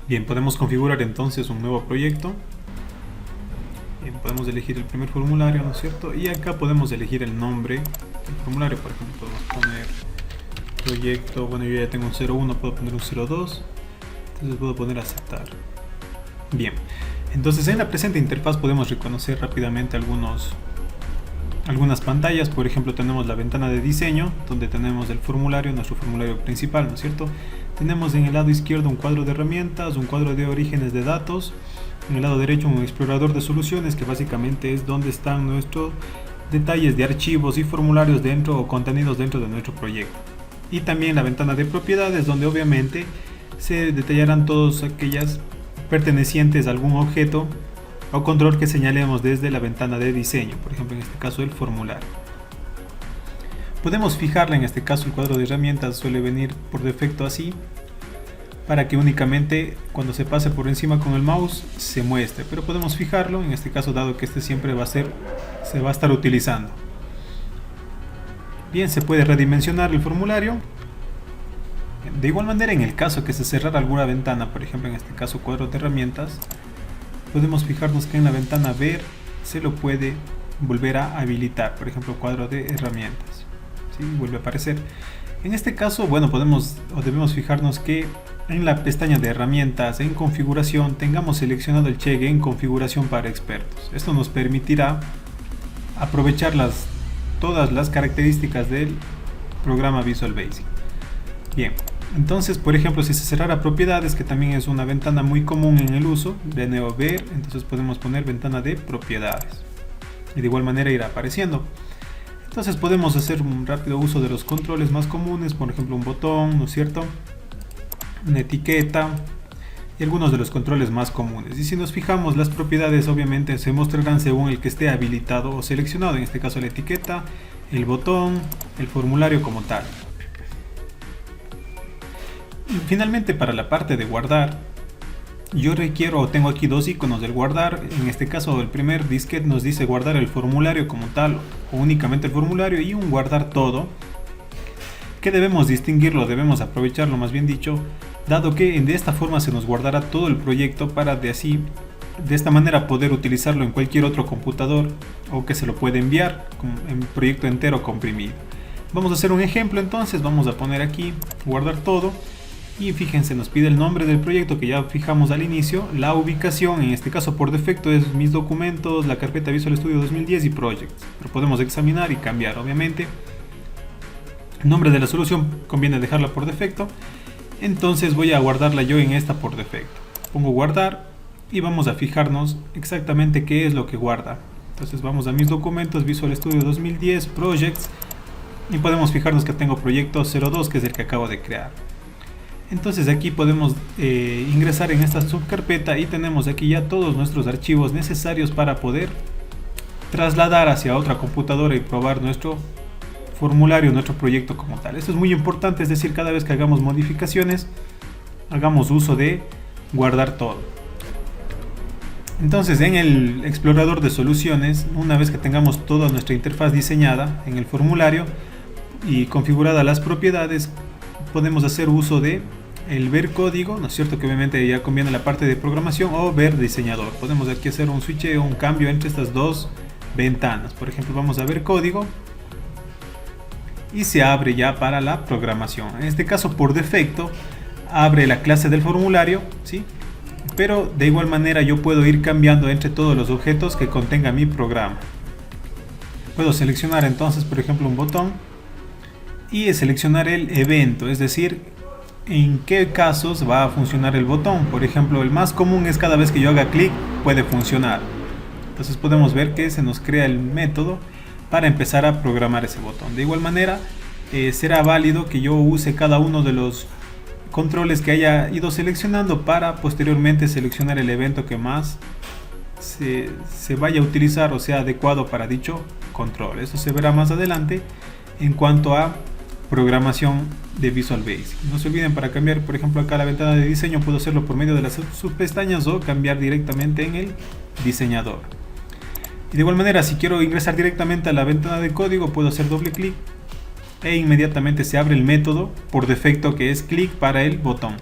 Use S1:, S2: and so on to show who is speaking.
S1: Bien, podemos configurar entonces un nuevo proyecto. Bien, podemos elegir el primer formulario, ¿no es cierto? Y acá podemos elegir el nombre del formulario. Por ejemplo, podemos poner proyecto, bueno, yo ya tengo un 01, puedo poner un 02. Entonces puedo poner aceptar. Bien, entonces en la presente interfaz podemos reconocer rápidamente algunas pantallas. Por ejemplo, tenemos la ventana de diseño, donde tenemos el formulario, nuestro formulario principal, ¿no es cierto? Tenemos en el lado izquierdo un cuadro de herramientas, un cuadro de orígenes de datos. En el lado derecho un explorador de soluciones, que básicamente es donde están nuestros detalles de archivos y formularios dentro o contenidos dentro de nuestro proyecto. Y también la ventana de propiedades, donde obviamente se detallarán todas aquellas pertenecientes a algún objeto o control que señalemos desde la ventana de diseño, por ejemplo en este caso el formulario. Podemos fijarla, en este caso el cuadro de herramientas suele venir por defecto así, para que únicamente cuando se pase por encima con el mouse se muestre, pero podemos fijarlo, en este caso dado que este siempre se va a estar utilizando. Bien, se puede redimensionar el formulario. De igual manera, en el caso que se cerrara alguna ventana, por ejemplo en este caso cuadro de herramientas, podemos fijarnos que en la ventana ver se lo puede volver a habilitar, por ejemplo cuadro de herramientas, ¿sí? Vuelve a aparecer. En este caso, bueno, debemos fijarnos que en la pestaña de herramientas en configuración tengamos seleccionado el check en configuración para expertos. Esto nos permitirá aprovechar todas las características del programa Visual Basic. Bien, entonces por ejemplo si se cerrara propiedades, que también es una ventana muy común en el uso, de nuevo ver, entonces podemos poner ventana de propiedades y de igual manera irá apareciendo. Entonces podemos hacer un rápido uso de los controles más comunes, por ejemplo un botón, ¿no es cierto?, una etiqueta y algunos de los controles más comunes. Y si nos fijamos, las propiedades obviamente se mostrarán según el que esté habilitado o seleccionado, en este caso la etiqueta, el botón, el formulario como tal. Y finalmente, para la parte de guardar, yo tengo aquí dos iconos del guardar. En este caso el primer disquete nos dice guardar el formulario como tal o únicamente el formulario, y un guardar todo, que debemos distinguirlo, debemos aprovecharlo más bien dicho, dado que de esta forma se nos guardará todo el proyecto para de esta manera poder utilizarlo en cualquier otro computador, o que se lo puede enviar en proyecto entero comprimido. Vamos a hacer un ejemplo entonces. Vamos a poner aquí guardar todo y fíjense, nos pide el nombre del proyecto que ya fijamos al inicio, la ubicación, en este caso por defecto es mis documentos, la carpeta Visual Studio 2010 y Projects, pero podemos examinar y cambiar obviamente. El nombre de la solución conviene dejarla por defecto, entonces voy a guardarla yo en esta por defecto. Pongo guardar y vamos a fijarnos exactamente qué es lo que guarda. Entonces vamos a mis documentos, Visual Studio 2010, Projects, y podemos fijarnos que tengo proyecto 02, que es el que acabo de crear. Entonces aquí podemos ingresar en esta subcarpeta y tenemos aquí ya todos nuestros archivos necesarios para poder trasladar hacia otra computadora y probar nuestro formulario, nuestro proyecto como tal. Esto es muy importante, es decir, cada vez que hagamos modificaciones, hagamos uso de guardar todo. Entonces en el explorador de soluciones, una vez que tengamos toda nuestra interfaz diseñada en el formulario y configuradas las propiedades, podemos hacer uso de el ver código, ¿no es cierto?, que obviamente ya conviene la parte de programación, o ver diseñador. Podemos aquí hacer un switcheo, un cambio entre estas dos ventanas. Por ejemplo, vamos a ver código y se abre ya para la programación. En este caso por defecto abre la clase del formulario, ¿sí?, pero de igual manera yo puedo ir cambiando entre todos los objetos que contenga mi programa. Puedo seleccionar entonces por ejemplo un botón y seleccionar el evento, es decir, en qué casos va a funcionar el botón. Por ejemplo, el más común es cada vez que yo haga clic puede funcionar. Entonces podemos ver que se nos crea el método para empezar a programar ese botón. De igual manera será válido que yo use cada uno de los controles que haya ido seleccionando para posteriormente seleccionar el evento que más se vaya a utilizar o sea adecuado para dicho control. Eso se verá más adelante en cuanto a programación de Visual Basic. No se olviden, para cambiar por ejemplo acá la ventana de diseño puedo hacerlo por medio de las subpestañas o cambiar directamente en el diseñador. Y de igual manera, si quiero ingresar directamente a la ventana de código, puedo hacer doble clic e inmediatamente se abre el método por defecto que es clic para el botón.